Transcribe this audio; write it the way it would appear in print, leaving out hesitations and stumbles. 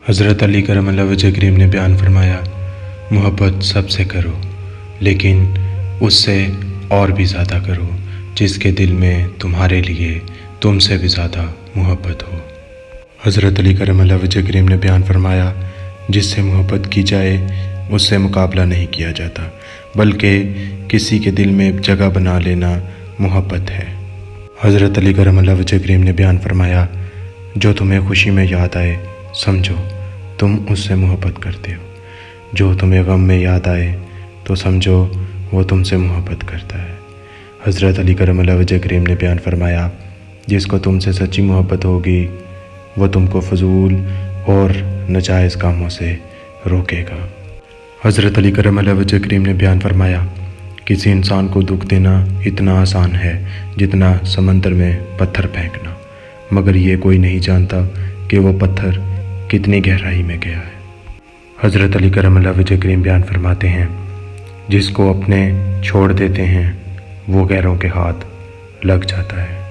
حضرت علی کرم اللہ وجہ کریم نے بیان فرمایا، محبت سب سے کرو لیکن اس سے اور بھی زیادہ کرو جس کے دل میں تمہارے لیے تم سے بھی زیادہ محبت ہو۔ حضرت علی کرم اللہ وجہ کریم نے بیان فرمایا، جس سے محبت کی جائے اس سے مقابلہ نہیں کیا جاتا، بلکہ کسی کے دل میں جگہ بنا لینا محبت ہے۔ حضرت علی کرم اللہ وجہ کریم نے بیان فرمایا، جو تمہیں خوشی میں یاد آئے سمجھو تم اس سے محبت کرتے ہو، جو تمہیں غم میں یاد آئے تو سمجھو وہ تم سے محبت کرتا ہے۔ حضرت علی کرم اللہ وجہ کریم نے بیان فرمایا، جس کو تم سے سچی محبت ہوگی وہ تم کو فضول اور ناجائز کاموں سے روکے گا۔ حضرت علی کرم اللہ وجہ کریم نے بیان فرمایا، کسی انسان کو دکھ دینا اتنا آسان ہے جتنا سمندر میں پتھر پھینکنا، مگر یہ کوئی نہیں جانتا کہ وہ پتھر کتنی گہرائی میں گیا ہے۔ حضرت علی کرم اللہ وجہ کریم بیان فرماتے ہیں، جس کو اپنے چھوڑ دیتے ہیں وہ غیروں کے ہاتھ لگ جاتا ہے۔